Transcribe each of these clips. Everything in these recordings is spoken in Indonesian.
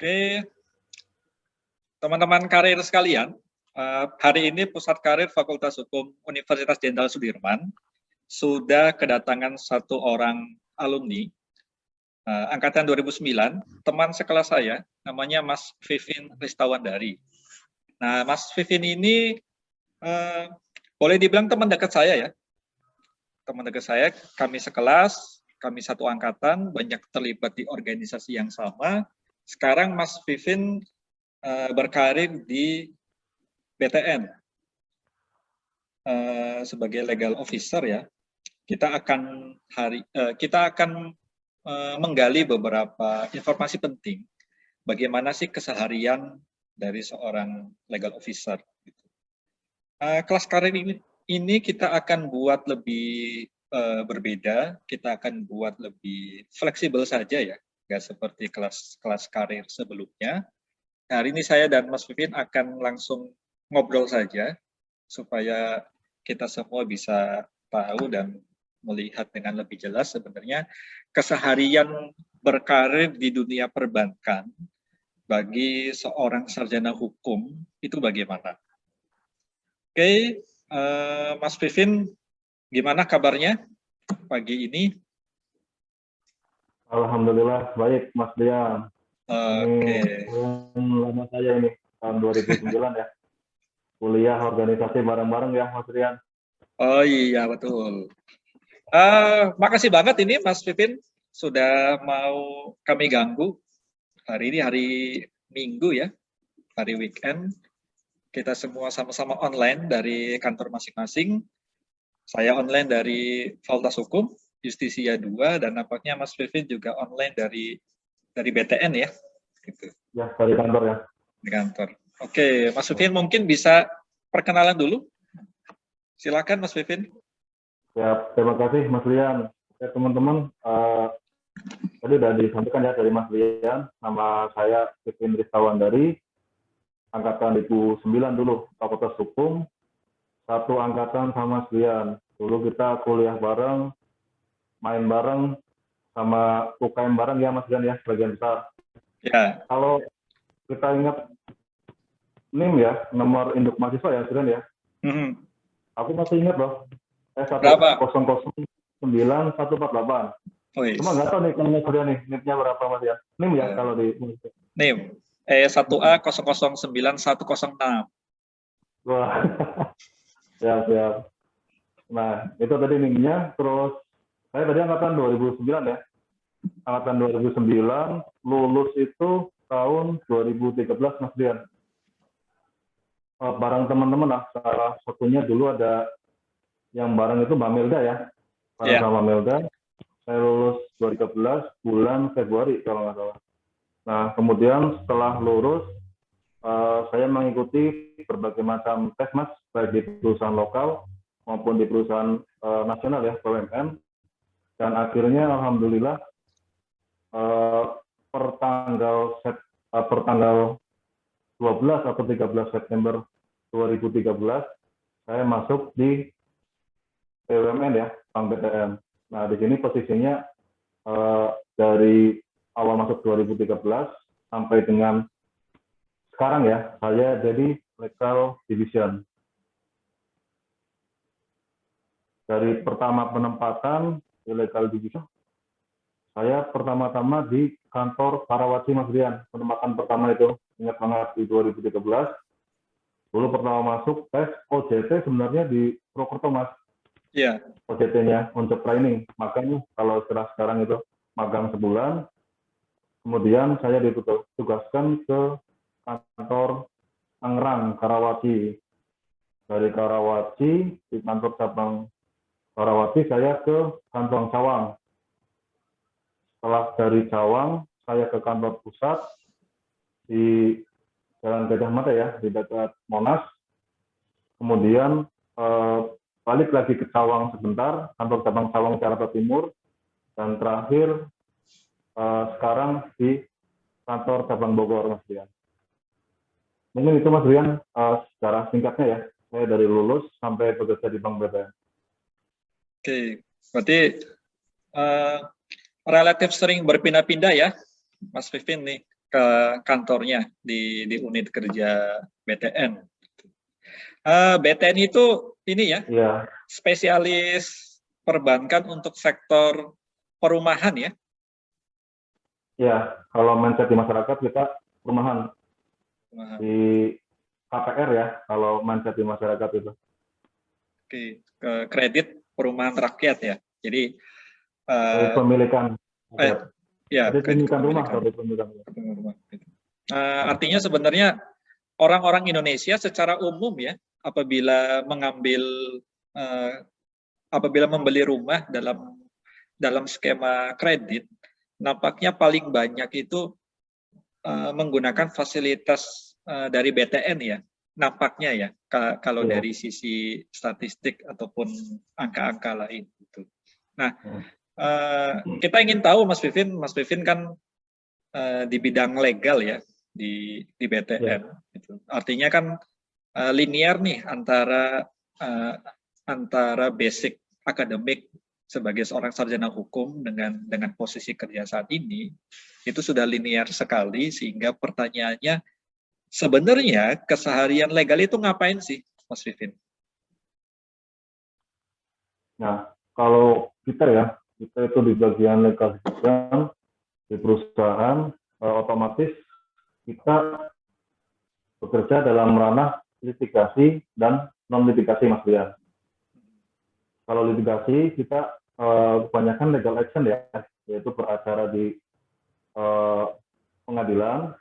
Oke, teman-teman karir sekalian, hari ini Pusat Karir Fakultas Hukum Universitas Jenderal Sudirman sudah kedatangan satu orang alumni angkatan 2009, teman sekelas saya, namanya Mas Vivin Ristawandari. Nah, Mas Vivin ini boleh dibilang teman dekat saya ya. Teman dekat saya, kami sekelas, kami satu angkatan, banyak terlibat di organisasi yang sama. Sekarang Mas Vivin berkarir di BTN sebagai legal officer ya. Kita akan menggali beberapa informasi penting. Bagaimana sih keseharian dari seorang legal officer? Kelas karir ini kita akan buat lebih berbeda. Kita akan buat lebih fleksibel saja ya, nggak seperti kelas karir sebelumnya. Hari ini saya dan Mas Vivin akan langsung ngobrol saja, supaya kita semua bisa tahu dan melihat dengan lebih jelas sebenarnya keseharian berkarir di dunia perbankan bagi seorang sarjana hukum itu bagaimana. Oke, Mas Vivin, gimana kabarnya pagi ini? Alhamdulillah baik, Mas Dian. Oke. Lama saya ini tahun 2009 ya. Kuliah organisasi bareng-bareng ya, Mas Dian. Oh iya betul. Makasih banget ini Mas Vivin sudah mau kami ganggu. Hari ini hari Minggu ya, hari weekend. Kita semua sama-sama online dari kantor masing-masing. Saya online dari Fakultas Hukum, Justisia 2, dan nampaknya Mas Vivin juga online dari BTN ya. Gitu. Ya, dari kantor ya. Di kantor. Oke, Mas Vivin mungkin bisa perkenalan dulu. Silakan Mas Vivin. Ya, terima kasih Mas Dian. Oke, teman-teman, tadi sudah disampaikan ya dari Mas Dian. Nama saya Vivin Ristawandari, angkatan 2009 dulu, Fakultas Hukum, satu angkatan sama Mas Dian. Dulu kita kuliah bareng, main bareng, sama UKM bareng ya Mas Dian ya, sebagian besar. Ya. Kalau kita ingat NIM ya, nomor induk mahasiswa ya, Mas Dian ya. Aku masih ingat loh, S1009148. Cuma nggak tahu nih kalau Mas Dian nih, NIM-nya berapa Mas Dian? NIM ya kalau di NIM E1A 009106. Wah, siap. Nah, itu tadi NIM-nya. Terus saya tadi angkatan 2009 ya. Angkatan 2009, lulus itu tahun 2013 Mas Dian. Bareng teman-teman lah, salah satunya dulu ada yang bareng itu Mbak Melda ya. Bareng sama Melda, saya lulus 2013 bulan Februari kalau nggak salah. Nah, kemudian setelah lulus, saya mengikuti berbagai macam tes Mas, baik di perusahaan lokal maupun di perusahaan nasional ya, BUMN. Dan akhirnya alhamdulillah per tanggal 12 atau 13 September 2013 saya masuk di BUMN ya, Bank BTN. Nah, di sini posisinya dari awal masuk 2013 sampai dengan sekarang ya, saya jadi legal division. Dari pertama penempatan di legal division, saya pertama-tama di kantor Karawaci Mas Dian. Penempatan pertama itu ingat banget di 2013. Dulu pertama masuk tes OJT sebenarnya di Purwokerto Mas. Iya. OJT-nya untuk training. Makanya kalau sekarang itu magang sebulan. Kemudian saya ditugaskan ke kantor Tangerang, Karawaci. Dari Karawaci, di kantor cabang Karawaci, saya ke kantor Cawang. Setelah dari Cawang, saya ke kantor pusat di Jalan Gajah Mada ya, di dekat Monas. Kemudian balik lagi ke Cawang sebentar, kantor cabang Cawang Jakarta Timur. Dan terakhir sekarang di kantor cabang Bogor, Mas Dian. Mungkin itu Mas Dian secara singkatnya ya, saya dari lulus sampai bekerja di Bank BTN. Oke, berarti relatif sering berpindah-pindah ya, Mas Vivin nih, ke kantornya di unit kerja BTN. BTN itu ini ya, Iya, spesialis perbankan untuk sektor perumahan ya. iya. Kalau mindset di masyarakat kita perumahan di KPR ya, kalau mindset di masyarakat itu. Oke, ke kredit perumahan rakyat ya. Jadi Kredit pemilikan eh, rakyat. ya Kredit kredit pemilikan rumah, kepemilikan kredit pemilikan rumah. rumah. Artinya sebenarnya orang-orang Indonesia secara umum ya, apabila mengambil apabila membeli rumah dalam skema kredit, nampaknya paling banyak itu menggunakan fasilitas dari BTN ya, nampaknya ya, kalau Iya. dari sisi statistik ataupun angka-angka lain. Gitu. Nah, kita ingin tahu Mas Vivin kan di bidang legal ya di BTN. Iya. Gitu. Artinya kan linear nih antara basic akademik sebagai seorang sarjana hukum dengan posisi kerja saat ini itu sudah linear sekali sehingga pertanyaannya sebenarnya keseharian legal itu ngapain sih, Mas Vivin? Nah, kalau kita itu di bagian legal di perusahaan, otomatis kita bekerja dalam ranah litigasi dan non-litigasi, Mas Brian. Kalau litigasi, kita kebanyakan legal action ya, yaitu beracara di pengadilan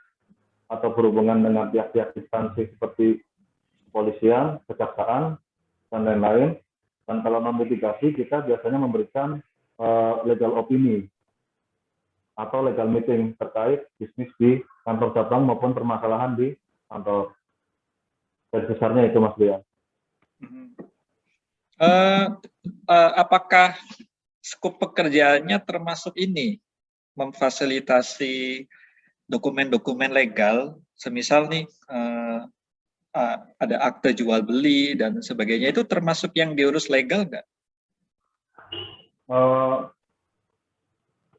atau berhubungan dengan pihak-pihak instansi seperti kepolisian, kejaksaan, dan lain-lain. Dan kalau non-litigasi, kita biasanya memberikan legal opini atau legal meeting terkait bisnis di kantor cabang maupun permasalahan di kantor. Dari besarnya itu, Mas Brian. Apakah skop pekerjaannya termasuk ini, memfasilitasi dokumen-dokumen legal, semisal nih ada akte jual beli dan sebagainya, itu termasuk yang diurus legal nggak?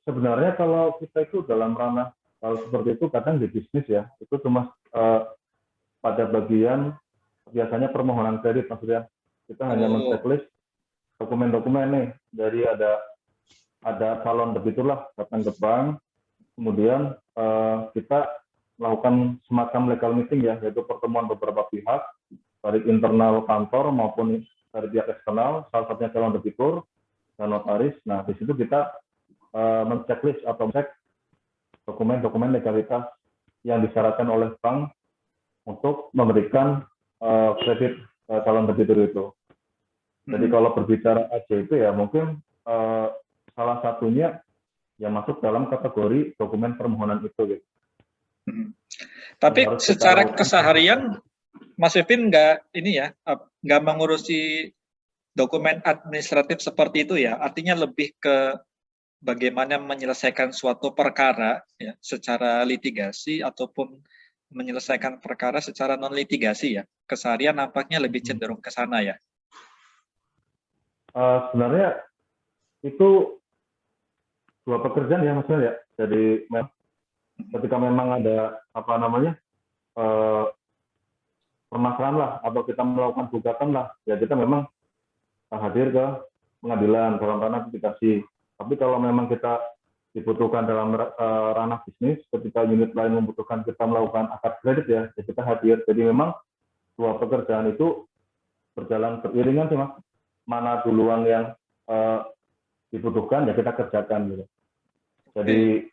Sebenarnya kalau kita itu dalam ranah kalau seperti itu kadang di bisnis ya, itu cuma pada bagian biasanya permohonan kredit, Mas Brian. Kita hanya men-checklist dokumen-dokumen nih, dari ada calon debitur lah datang ke bank, kemudian kita melakukan semacam legal meeting ya, yaitu pertemuan beberapa pihak dari internal kantor maupun dari pihak eksternal, salah satunya calon debitur dan notaris. Nah, di situ kita men-checklist atau cek dokumen-dokumen legalitas yang disyaratkan oleh bank untuk memberikan kredit calon debitur itu. Jadi kalau berbicara aja itu ya mungkin salah satunya yang masuk dalam kategori dokumen permohonan itu. Gitu. Tapi secara keseharian Mas Vivin nggak mengurusi dokumen administratif seperti itu ya. Artinya lebih ke bagaimana menyelesaikan suatu perkara ya, secara litigasi ataupun menyelesaikan perkara secara non litigasi ya. Keseharian nampaknya lebih cenderung ke sana ya. Sebenarnya itu dua pekerjaan ya maksudnya ya. Jadi ketika memang ada permasalahan lah atau kita melakukan gugatan lah, ya kita memang hadir ke pengadilan dalam ranah litigasi. Tapi kalau memang kita dibutuhkan dalam ranah bisnis, ketika unit lain membutuhkan kita melakukan akad kredit ya kita hadir. Jadi memang dua pekerjaan itu berjalan beriringan sih, Mas. Mana duluan yang dibutuhkan ya kita kerjakan gitu. Jadi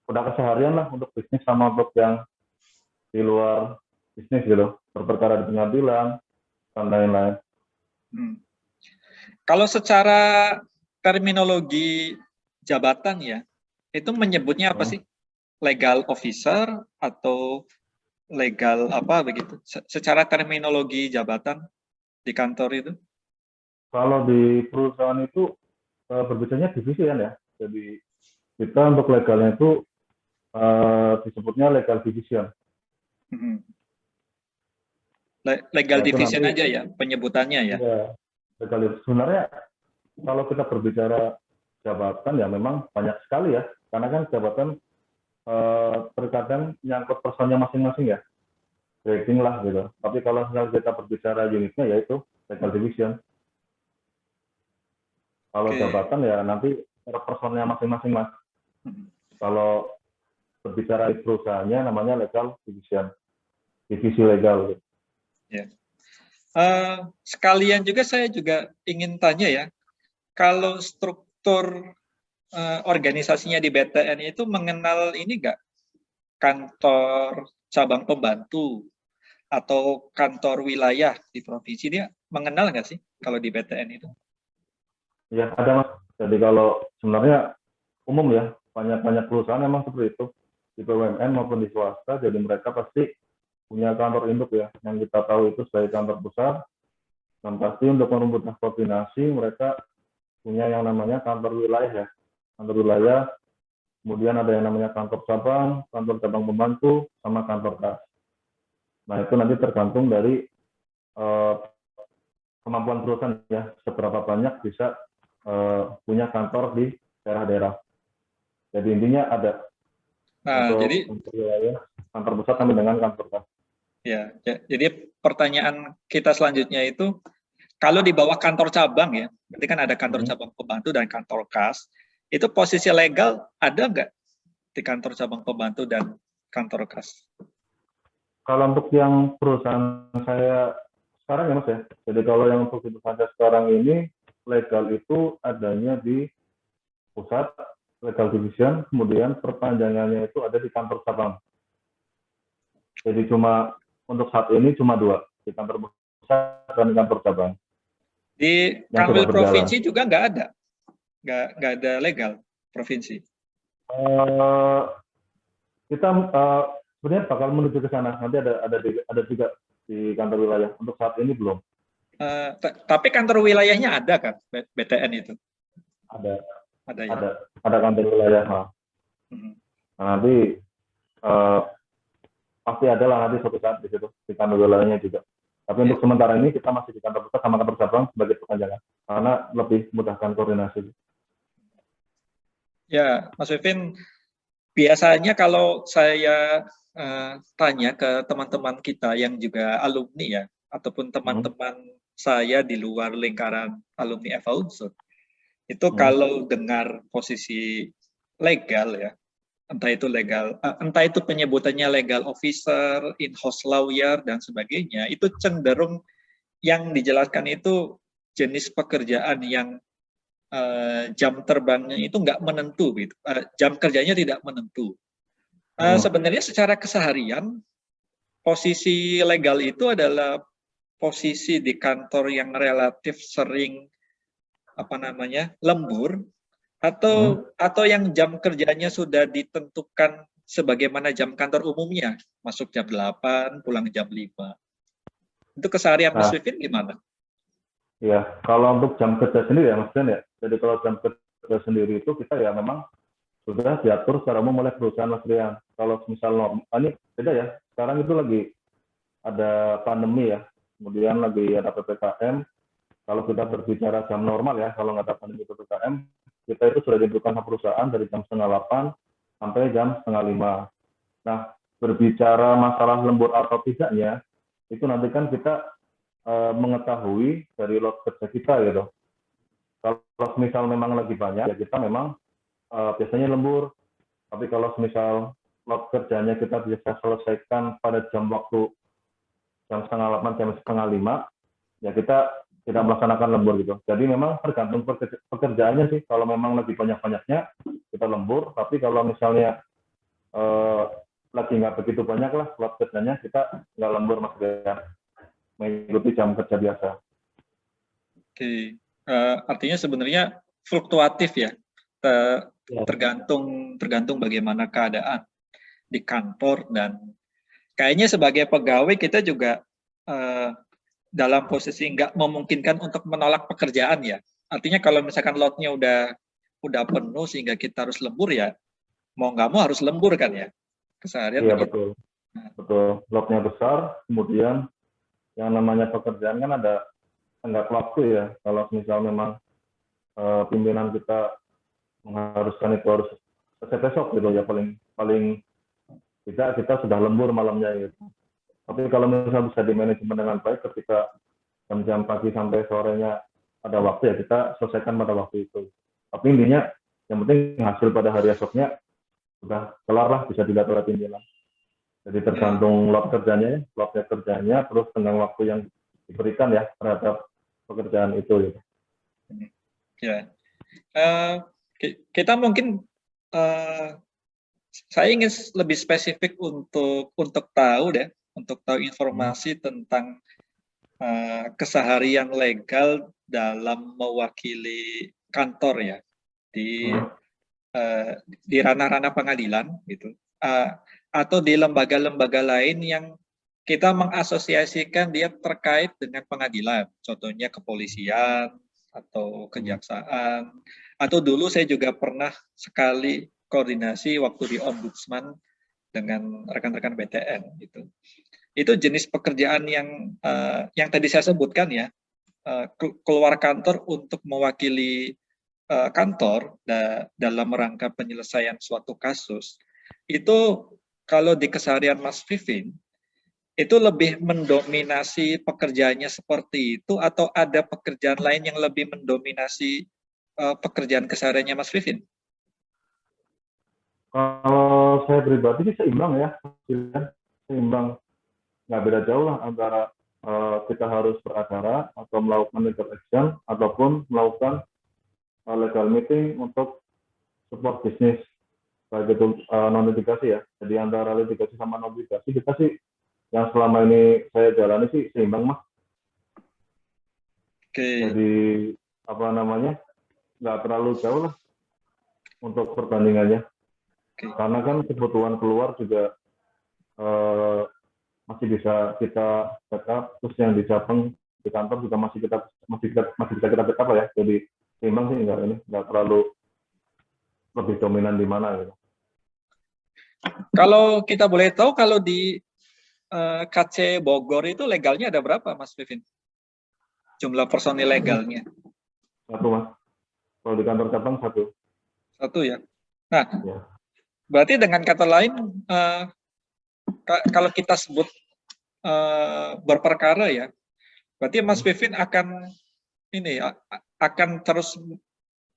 udah keseharian lah untuk bisnis sama untuk yang di luar bisnis gitu, berperkara di pengadilan dan lain-lain. Kalau secara terminologi jabatan ya, itu menyebutnya apa sih? Legal officer atau legal apa begitu? Secara terminologi jabatan di kantor itu? Kalau di perusahaan itu berbicaranya divisi ya. Jadi kita untuk legalnya itu disebutnya legal division. Legal division aja ya penyebutannya ya. Iya, legal. Sebenarnya kalau kita berbicara jabatan ya memang banyak sekali ya, karena kan jabatan terkadang nyangkut personnya masing-masing ya, grading lah gitu. Tapi kalau misalnya kita berbicara unitnya yaitu legal division. Kalau jabatan ya nanti per personnya masing-masing mas. Kalau berbicara perusahaannya namanya legal division, divisi legal. Gitu. Ya. Sekalian juga saya juga ingin tanya ya, kalau struktur organisasinya di BTN itu mengenal ini nggak, kantor cabang pembantu atau kantor wilayah di provinsi, dia mengenal nggak sih kalau di BTN itu? Ya ada mas. Jadi kalau sebenarnya umum ya, banyak perusahaan memang seperti itu, di BUMN maupun di swasta, jadi mereka pasti punya kantor induk ya, yang kita tahu itu sebagai kantor pusat, dan pasti untuk mempermudah koordinasi mereka punya yang namanya kantor wilayah ya, kantor wilayah, kemudian ada yang namanya kantor cabang pembantu, sama kantor kas. Nah itu nanti tergantung dari kemampuan perusahaan ya, seberapa banyak bisa punya kantor di daerah-daerah. Jadi intinya ada untuk Jadi kantor wilayah, kantor pusat sampai dengan kantor kas. Ya, jadi pertanyaan kita selanjutnya itu, kalau di bawah kantor cabang ya, berarti kan ada kantor cabang pembantu dan kantor kas, itu posisi legal ada nggak di kantor cabang pembantu dan kantor kas? Kalau untuk yang perusahaan saya sekarang ya mas ya, jadi kalau yang untuk perusahaan saya sekarang ini, legal itu adanya di pusat, legal division, kemudian perpanjangannya itu ada di kantor cabang. Jadi cuma untuk saat ini cuma 2, di kantor pusat dan kantor cabang. Di Kanwil provinsi juga nggak ada? Nggak ada legal provinsi? Kita sebenarnya bakal menuju ke sana. Nanti ada juga di kantor wilayah. Untuk saat ini belum. Tapi kantor wilayahnya ada kan, BTN itu? Ada. Ada ya? Ada kantor wilayah. Nah, nanti pasti ada lah nanti suatu saat di situ, di kantor wilayahnya juga. Tapi untuk sementara ini kita masih di kantor pusat sama kantor cabang sebagai perpanjangan. Karena lebih mudahkan koordinasi. Ya, Mas Wivin, biasanya kalau saya tanya ke teman-teman kita yang juga alumni ya, ataupun teman-teman saya di luar lingkaran alumni FH Unsur, itu kalau dengar posisi legal ya, entah itu penyebutannya legal officer, in-house lawyer dan sebagainya, itu cenderung yang dijelaskan itu jenis pekerjaan yang jam terbangnya itu nggak menentu, gitu. Jam kerjanya tidak menentu. Sebenarnya secara keseharian posisi legal itu adalah posisi di kantor yang relatif sering lembur, atau yang jam kerjanya sudah ditentukan sebagaimana jam kantor umumnya, masuk jam 8, pulang jam 5. Itu keseharian Mas Wivin gimana? Ya, kalau untuk jam kerja sendiri ya Mas Ben ya. Jadi kalau jam kerja sendiri itu kita ya memang sudah diatur secara umum oleh perusahaan Mas Rian. Kalau misal ini beda ya. Sekarang itu lagi ada pandemi ya. Kemudian lagi ada PPKM. Kalau kita berbicara jam normal ya, kalau nggak ada pandemi PPKM, kita itu sudah ditentukan sama perusahaan dari jam 7:30 sampai jam 4:30. Nah, berbicara masalah lembur atau tidaknya, itu nanti kan kita mengetahui dari lot kerja kita gitu. Kalau misal memang lagi banyak, ya kita memang biasanya lembur. Tapi kalau misal lot kerjanya kita bisa selesaikan pada jam waktu jam 7:30, jam 4:30, ya kita tidak melaksanakan lembur gitu. Jadi memang tergantung pekerjaannya sih. Kalau memang lagi banyak-banyaknya, kita lembur. Tapi kalau misalnya lagi nggak begitu banyak lah lot kerjanya, kita nggak lembur mas ya. Mengikuti jam kerja biasa. Oke, artinya sebenarnya fluktuatif ya, tergantung bagaimana keadaan di kantor, dan kayaknya sebagai pegawai kita juga dalam posisi nggak memungkinkan untuk menolak pekerjaan ya. Artinya kalau misalkan lotnya udah penuh sehingga kita harus lembur ya, mau nggak mau harus lembur kan ya, keseharian. Iya begitu. Betul, lotnya besar, kemudian yang namanya pekerjaan kan ada tenggat waktu ya. Kalau misal memang pimpinan kita mengharuskan itu harus selesai besok gitu ya, paling paling tidak kita sudah lembur malamnya gitu. Tapi kalau misalnya bisa di manajemen dengan baik, ketika jam-jam pagi sampai sorenya ada waktu ya kita selesaikan pada waktu itu. Tapi intinya yang penting hasil pada hari esoknya sudah kelar lah, bisa dilihat oleh pimpinan. Jadi tergantung load kerjanya, terus tenggang waktu yang diberikan ya terhadap pekerjaan itu. Ya, kita mungkin saya ingin lebih spesifik untuk tahu informasi tentang keseharian legal dalam mewakili kantor ya di ranah-ranah pengadilan gitu, atau di lembaga-lembaga lain yang kita mengasosiasikan dia terkait dengan pengadilan, contohnya kepolisian atau kejaksaan, atau dulu saya juga pernah sekali koordinasi waktu di Ombudsman dengan rekan-rekan BTN gitu. Itu jenis pekerjaan yang tadi saya sebutkan ya, keluar kantor untuk mewakili kantor dalam rangka penyelesaian suatu kasus. Itu kalau di keseharian Mas Vivin itu lebih mendominasi pekerjaannya seperti itu, atau ada pekerjaan lain yang lebih mendominasi pekerjaan kesehariannya Mas Vivin? Kalau saya pribadi sih seimbang ya, seimbang, nggak beda jauh lah antara kita harus beracara atau melakukan legal action ataupun melakukan legal meeting untuk support bisnis, baik itu non-litigasi ya. Jadi antara litigasi sama non-litigasi kita sih yang selama ini saya jalani sih seimbang mas. Jadi nggak terlalu jauh lah untuk perbandingannya. Karena kan kebutuhan keluar juga masih bisa kita backup, terus yang di cabang di kantor juga masih bisa kita backup ya. Jadi seimbang sih nggak terlalu lebih dominan di mana gitu. Kalau kita boleh tahu, kalau di KC Bogor itu legalnya ada berapa Mas Vivin? Jumlah personil legalnya? Satu mas. Kalau di kantor cabang satu. Satu ya. Nah, ya. Berarti dengan kata lain, kalau kita sebut berperkara ya, berarti Mas Vivin akan terus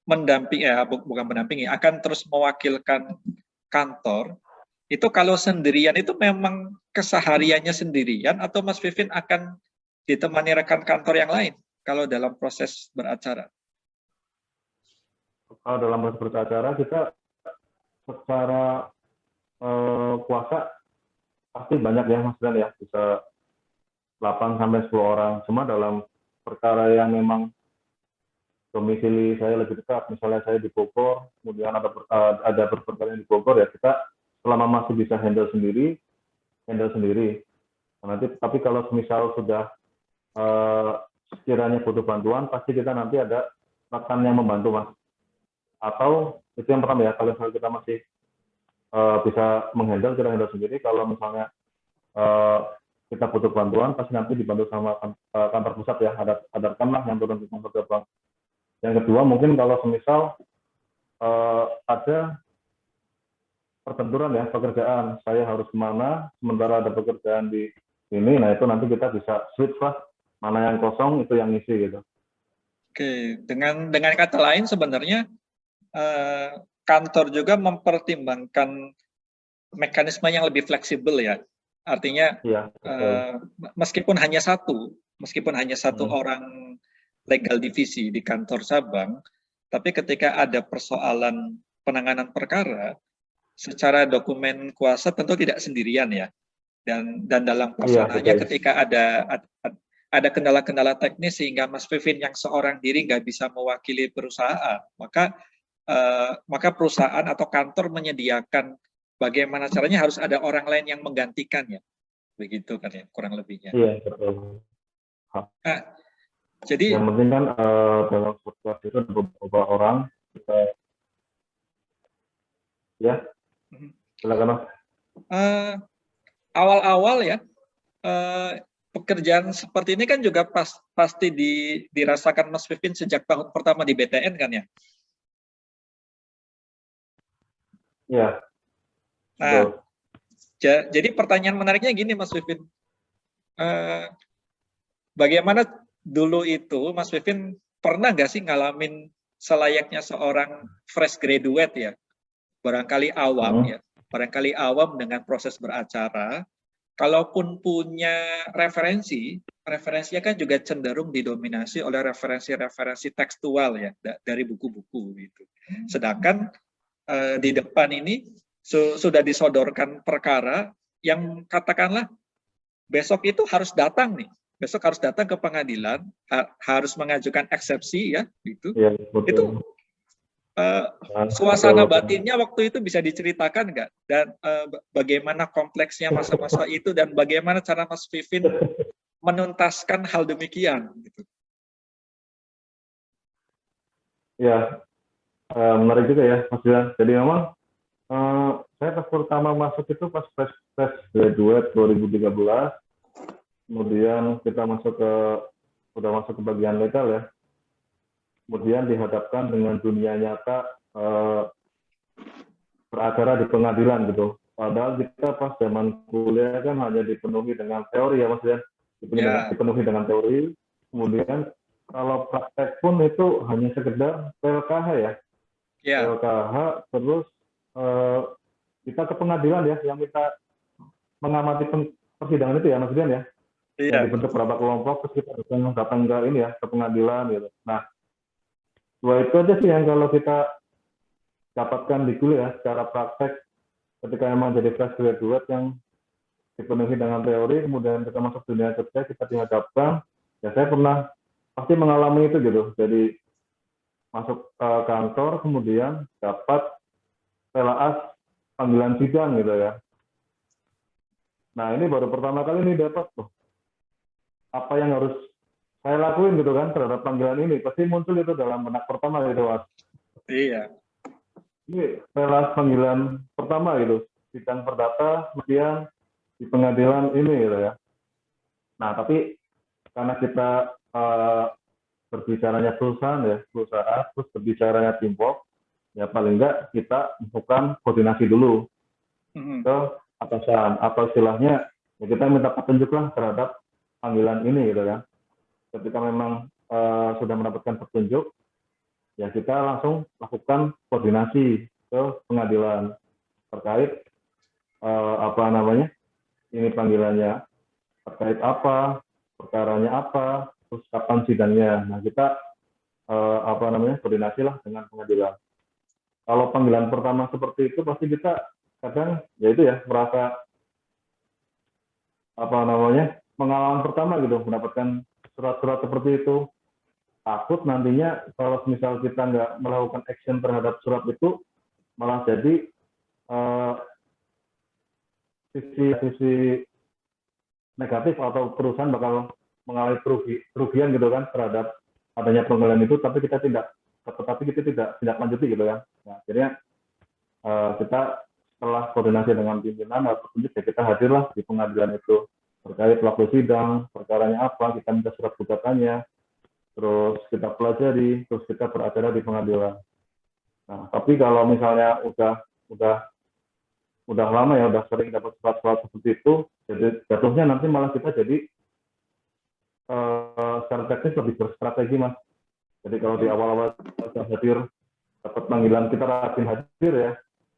mendampingi, bukan mendampingi, akan terus mewakilkan kantor. Itu kalau sendirian itu memang kesehariannya sendirian, atau Mas Vivin akan ditemani rekan kantor yang lain kalau dalam proses beracara? Kalau dalam proses beracara kita secara kuasa pasti banyak ya mas Dan ya, bisa 8 sampai 10 orang. Cuma dalam perkara yang memang domisili saya lebih dekat, misalnya saya di Bogor, kemudian ada perkara di Bogor ya, kita selama masih bisa handle sendiri. Nanti tapi kalau misal sudah sekiranya butuh bantuan, pasti kita nanti ada rekan yang membantu mas. Atau itu yang pertama ya, kalau kita masih bisa menghandle, kita handle sendiri. Kalau misalnya kita butuh bantuan, pasti nanti dibantu sama kantor pusat ya, ada rekan lah yang turun ke kantor cabang. Yang kedua mungkin kalau semisal ada perbenturan ya pekerjaan, saya harus kemana, sementara ada pekerjaan di sini, nah itu nanti kita bisa switch lah, mana yang kosong itu yang ngisi gitu. Oke, dengan kata lain sebenarnya kantor juga mempertimbangkan mekanisme yang lebih fleksibel ya. Artinya ya, meskipun hanya satu orang legal divisi di kantor cabang, tapi ketika ada persoalan penanganan perkara, secara dokumen kuasa tentu tidak sendirian ya. Dan dalam pelaksanaannya ketika ada kendala-kendala teknis sehingga Mas Vivin yang seorang diri nggak bisa mewakili perusahaan, maka perusahaan atau kantor menyediakan bagaimana caranya harus ada orang lain yang menggantikannya, begitu kan ya kurang lebihnya. Iya betul. Nah, jadi yang penting kan dalam situasi itu ada beberapa orang kita ya silakan. Awal-awal ya pekerjaan seperti ini kan juga pasti dirasakan Mas Vivin sejak tahun pertama di BTN kan ya? Iya. Nah, jadi pertanyaan menariknya gini, Mas Vivin. Bagaimana dulu itu, Mas Vivin pernah nggak sih ngalamin selayaknya seorang fresh graduate ya, barangkali awam ya, barangkali awam dengan proses beracara, kalaupun punya referensinya kan juga cenderung didominasi oleh referensi-referensi tekstual ya, dari buku-buku gitu. Sedangkan di depan ini sudah disodorkan perkara yang katakanlah besok itu harus datang nih, besok harus datang ke pengadilan, harus mengajukan eksepsi ya, gitu. Ya, Itu suasana batinnya waktu itu bisa diceritakan nggak? Dan bagaimana kompleksnya masa-masa itu dan bagaimana cara Mas Vivin menuntaskan hal demikian? Gitu. Ya, menarik juga ya, Mas Dilan. Jadi memang saya pas pertama masuk itu pas fresh graduate 2013, kemudian kita udah masuk ke bagian legal ya, kemudian dihadapkan dengan dunia nyata beracara di pengadilan gitu. Padahal kita pas zaman kuliah kan hanya dipenuhi dengan teori ya Mas ya, dipenuhi dengan teori. Kemudian kalau praktek pun itu hanya sekedar PLKH ya, PLKH terus kita ke pengadilan ya, yang kita mengamati persidangan itu ya Mas Dian ya. Yang dibentuk beberapa kelompok terus kita datang ke ini ya, ke pengadilan gitu. Nah, dua itu aja sih yang kalau kita dapatkan di kuliah secara praktek ketika memang jadi fresh graduate yang dipenuhi dengan teori, kemudian kita masuk dunia kerja, kita dihadapkan, ya saya pernah pasti mengalami itu gitu. Jadi masuk kantor, kemudian dapat telaas panggilan sidang gitu ya. Nah ini baru pertama kali ini dapat tuh apa yang harus saya lakuin gitu kan terhadap panggilan ini. Pasti muncul itu dalam benak pertama gitu Mas. Iya. Ini telaas panggilan pertama gitu, sidang perdata, kemudian di pengadilan ini gitu ya. Nah tapi karena kita berbicaranya perusahaan ya, terus berbicaranya timpok, ya paling enggak kita melakukan koordinasi dulu ke atasan, atau istilahnya ya kita minta petunjuk lah terhadap panggilan ini gitu ya. Ketika memang sudah mendapatkan petunjuk, ya kita langsung lakukan koordinasi ke pengadilan terkait apa namanya, ini panggilannya terkait apa, perkaranya apa, terus kapan sidangnya. Nah kita apa namanya, koordinasi lah dengan pengadilan. Kalau panggilan pertama seperti itu pasti kita kadang ya itu ya merasa apa namanya, pengalaman pertama gitu, mendapatkan surat-surat seperti itu. Takut nantinya kalau misal kita nggak melakukan action terhadap surat itu malah jadi sisi negatif atau perusahaan bakal mengalami kerugian gitu kan terhadap adanya pengadilan itu, tapi kita tidak lanjuti gitu kan. Nah, akhirnya kita setelah koordinasi dengan pimpinan atau penyidik ya kita hadirlah di pengadilan itu terkait waktu sidang, perkaranya apa, kita minta surat gugatannya, terus kita pelajari, terus kita beracara di pengadilan. Nah, tapi kalau misalnya udah lama ya, udah sering dapat surat-surat seperti itu, jadi jatuhnya nanti malah kita jadi secara teknis lebih berstrategi Mas. Jadi kalau di awal-awal kita hadir, dapat panggilan kita rajin hadir ya,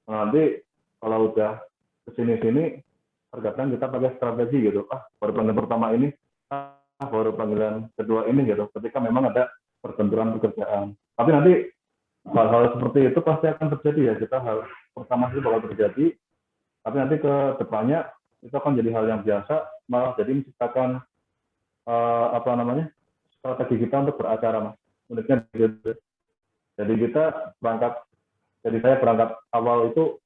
nah, nanti kalau udah kesini-sini, terkadang kita pakai strategi gitu, baru panggilan pertama ini, baru panggilan kedua ini gitu, ketika memang ada perbenturan pekerjaan. Tapi nanti hal-hal seperti itu pasti akan terjadi ya, kita harus pertama itu bakal terjadi, tapi nanti ke depannya itu akan jadi hal yang biasa, malah jadi menciptakan apa namanya, strategi kita untuk beracara Mas. Uniknya gitu. Jadi kita saya berangkat awal itu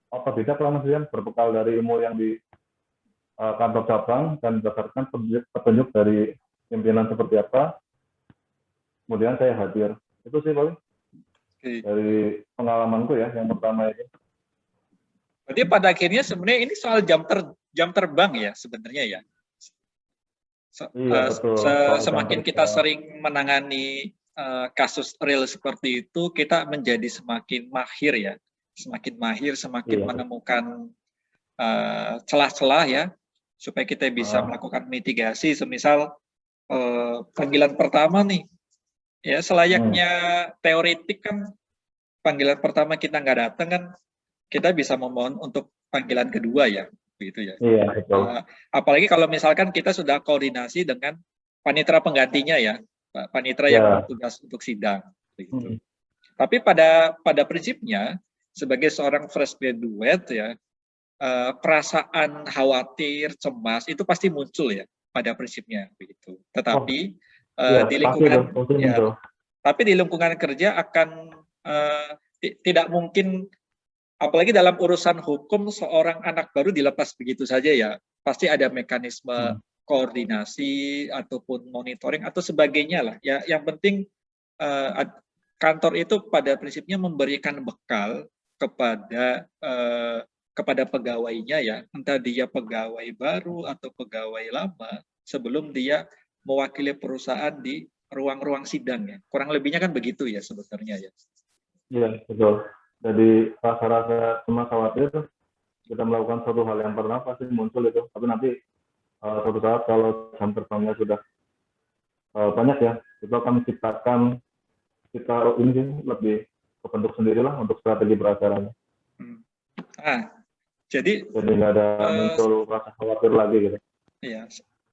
otodidak lah Mas Dian, berbekal dari ilmu yang di kantor cabang dan berdasarkan petunjuk dari pimpinan seperti apa, kemudian saya hadir. Itu sih paling dari pengalamanku ya yang pertama ini. Jadi pada akhirnya sebenarnya ini soal jam terbang ya sebenarnya ya. Iya, betul. Semakin kita sering menangani kasus real seperti itu, kita menjadi semakin mahir ya semakin mahir, semakin Iya. menemukan celah-celah ya, supaya kita bisa melakukan mitigasi. Semisal panggilan pertama nih, ya selayaknya teoretik kan, panggilan pertama kita nggak datang kan, kita bisa memohon untuk panggilan kedua ya, begitu ya. Iya, betul. Apalagi kalau misalkan kita sudah koordinasi dengan panitera penggantinya ya, panitera yang bertugas untuk sidang. Begitu. Tapi pada prinsipnya sebagai seorang fresh graduate ya, perasaan khawatir, cemas itu pasti muncul ya pada prinsipnya begitu. Tetapi di lingkungan tapi di lingkungan kerja akan tidak mungkin, apalagi dalam urusan hukum, seorang anak baru dilepas begitu saja ya. Pasti ada mekanisme koordinasi ataupun monitoring atau sebagainya lah. Ya, yang penting kantor itu pada prinsipnya memberikan bekal kepada pegawainya ya, entah dia pegawai baru atau pegawai lama, sebelum dia mewakili perusahaan di ruang-ruang sidang ya. Kurang lebihnya kan begitu ya sebenarnya ya. Iya, betul. Jadi rasa-rasa cemas khawatir kita melakukan suatu hal yang pernah pasti muncul itu. Tapi nanti suatu saat kalau jam terbangnya sudah banyak ya, itu akan menciptakan kita ini lebih kebentuk sendirilah untuk strategi beracaranya. Jadi nggak ada muncul rasa khawatir lagi gitu. Iya.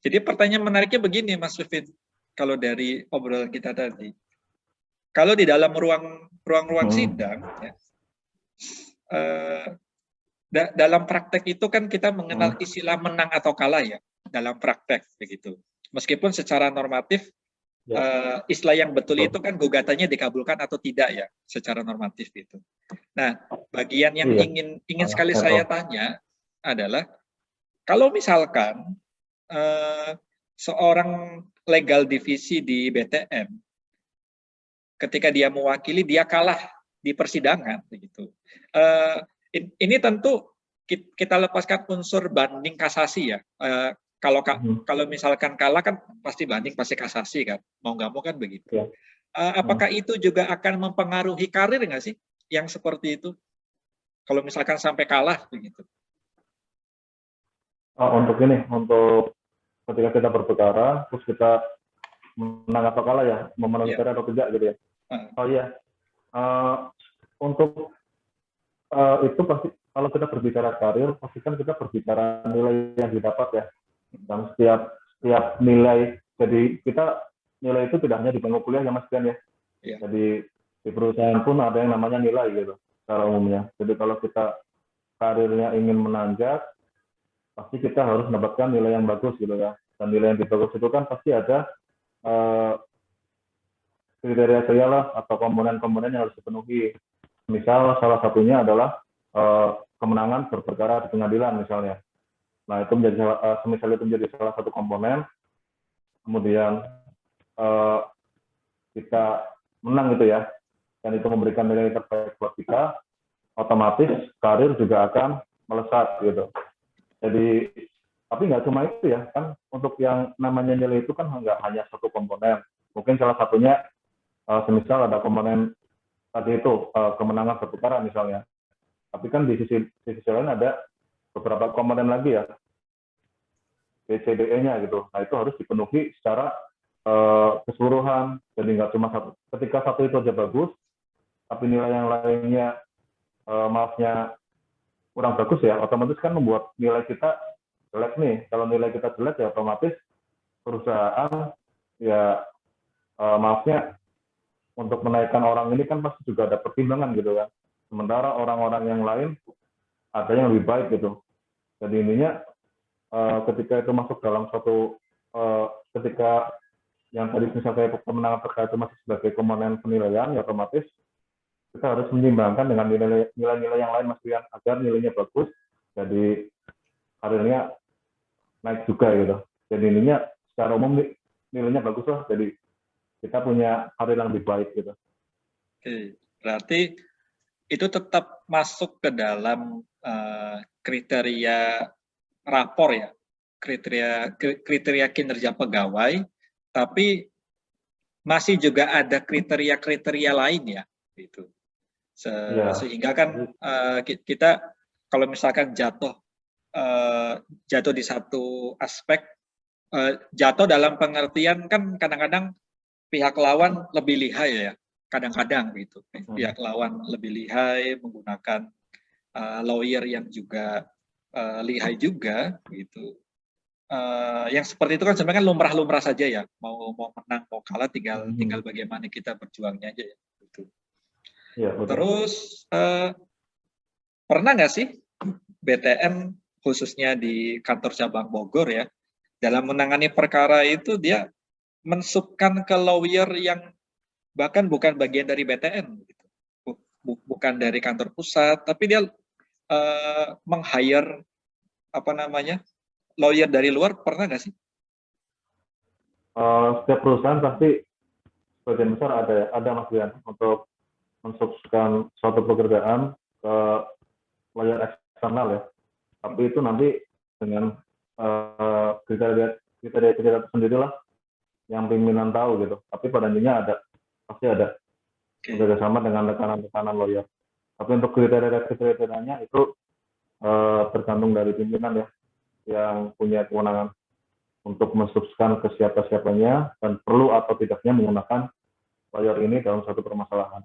Jadi pertanyaan menariknya begini, Mas Vivin, kalau dari obrolan kita tadi, kalau di dalam ruang sidang, ya, dalam praktek itu kan kita mengenal istilah menang atau kalah ya, dalam praktek begitu. Meskipun secara normatif istilah yang betul itu kan gugatannya dikabulkan atau tidak ya, secara normatif itu. Nah, bagian yang ingin sekali saya tanya adalah, kalau misalkan seorang legal divisi di BTN, ketika dia mewakili, dia kalah di persidangan, begitu. Ini tentu kita lepaskan unsur banding kasasi ya. Kalau misalkan kalah kan pasti banding, pasti kasasi kan, mau nggak mau kan begitu. Apakah itu juga akan mempengaruhi karir nggak sih, yang seperti itu? Kalau misalkan sampai kalah begitu. Untuk ketika kita berperkara, terus kita menang atau kalah ya, memenuhi syarat atau tidak gitu ya. Oh iya, untuk itu pasti kalau kita berbicara karir, pasti kan kita berbicara nilai yang didapat ya. Dan setiap nilai, jadi kita nilai itu tidak hanya di bangku kuliah ya Mas Dian ya. Jadi di perusahaan pun ada yang namanya nilai gitu, secara umumnya. Jadi kalau kita karirnya ingin menanjak, pasti kita harus mendapatkan nilai yang bagus gitu ya. Dan nilai yang bagus itu kan pasti ada kriteria lah atau komponen-komponen yang harus dipenuhi. Misal salah satunya adalah kemenangan berperkara di pengadilan misalnya. Nah itu menjadi salah satu komponen. Kemudian kita menang gitu ya, dan itu memberikan nilai terbaik buat kita, otomatis karir juga akan melesat gitu. Jadi tapi nggak cuma itu ya, kan untuk yang namanya nilai itu kan nggak hanya satu komponen. Mungkin salah satunya semisal ada komponen tadi itu kemenangan berperkara misalnya. Tapi kan di sisi lain ada beberapa komponen lagi ya, BCDE-nya gitu. Nah itu harus dipenuhi secara keseluruhan. Jadi nggak cuma satu. Ketika satu itu aja bagus, tapi nilai yang lainnya maafnya kurang bagus ya, otomatis kan membuat nilai kita jelek nih. Kalau nilai kita jelek ya otomatis perusahaan ya maafnya untuk menaikkan orang ini kan pasti juga ada pertimbangan gitu kan. Sementara orang-orang yang lain ada yang lebih baik gitu. Jadi ininya ketika itu masuk dalam suatu ketika yang tadi misalnya kemenangan terkait itu masih sebagai komponen penilaian, ya otomatis kita harus menyimbangkan dengan nilai-nilai yang lain Mas Rian agar nilainya bagus, jadi karirnya naik juga gitu. Jadi ininya secara umum nilainya bagus lah, jadi kita punya karir yang lebih baik gitu. Oke, berarti itu tetap masuk ke dalam kriteria rapor ya, kriteria kinerja pegawai, tapi masih juga ada kriteria-kriteria lain ya, gitu. Iya. Sehingga kan kita kalau misalkan jatuh di satu aspek, jatuh dalam pengertian kan kadang-kadang pihak lawan lebih lihai ya, kadang-kadang gitu. Pihak lawan lebih lihai menggunakan lawyer yang juga lihai juga gitu. Yang seperti itu kan sebenarnya lumrah-lumrah saja ya, mau menang mau kalah tinggal bagaimana kita berjuangnya aja ya. Gitu. Iya, betul. Terus pernah nggak sih BTN khususnya di kantor cabang Bogor ya, dalam menangani perkara itu dia mensubkan ke lawyer yang bahkan bukan bagian dari BTN, gitu. Bukan dari kantor pusat, tapi dia meng-hire lawyer dari luar, pernah nggak sih? Setiap perusahaan pasti sebagian besar ada Mas Rian untuk mensubskan suatu pekerjaan ke lawyer eksternal ya. Tapi itu nanti dengan kriteria sendirilah yang pimpinan tahu gitu. Tapi pada intinya pasti ada bekerjasama dengan rekanan-rekanan lawyer. Tapi untuk kriterianya itu tergantung dari pimpinan ya, yang punya kewenangan untuk mensubskan ke siapa-siapanya dan perlu atau tidaknya menggunakan lawyer ini dalam satu permasalahan.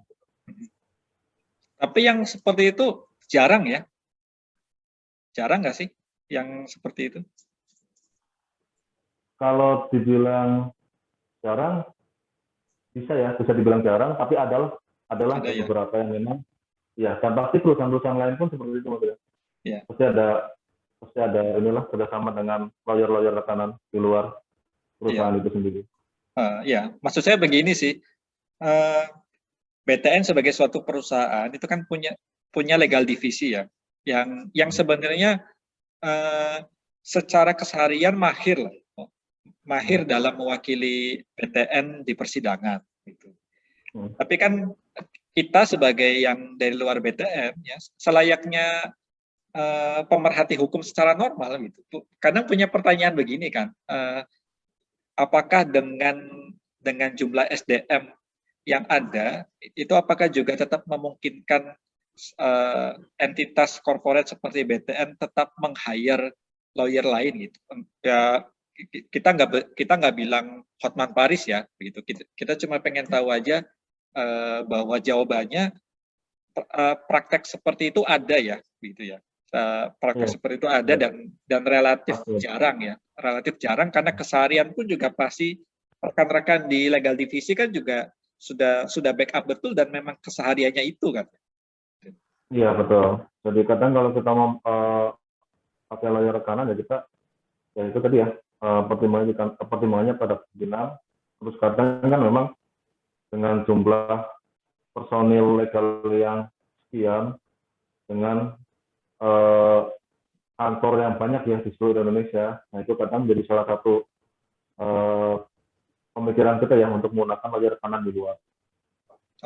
Tapi yang seperti itu jarang ya? Jarang nggak sih yang seperti itu? Kalau dibilang jarang, bisa dibilang jarang, tapi adalah ya? beberapa yang memang, ya, dan pasti perusahaan-perusahaan lain pun seperti itu, Mas. Ya. Pasti ada inilah kerjasama dengan lawyer-lawyer rekanan di luar perusahaan itu sendiri. Ya, maksud saya begini sih, BTN sebagai suatu perusahaan itu kan punya legal divisi ya, yang sebenarnya secara keseharian mahir dalam mewakili BTN di persidangan. Gitu. Tapi kan kita sebagai yang dari luar BTN ya, selayaknya pemerhati hukum secara normal gitu. Kadang punya pertanyaan begini kan, apakah dengan jumlah SDM yang ada itu apakah juga tetap memungkinkan entitas korporat seperti BTN tetap meng-hire lawyer lain gitu. Ya, kita nggak bilang Hotman Paris ya, begitu. Kita cuma pengen tahu aja bahwa jawabannya praktek seperti itu ada ya, gitu ya. Praktek seperti itu ada dan relatif jarang karena keseharian pun juga pasti rekan-rekan di legal divisi kan juga sudah backup betul dan memang kesehariannya itu kan. Iya, betul. Jadi kadang kalau kita mau pakai lawyer rekanan ya kita ya itu tadi ya, pertimbangannya pada pimpinan. Terus kadang kan memang dengan jumlah personil legal yang sekian dengan kantor yang banyak ya di seluruh Indonesia, nah itu kadang menjadi salah satu pemikiran kita ya untuk menggunakan lawyer rekanan di luar.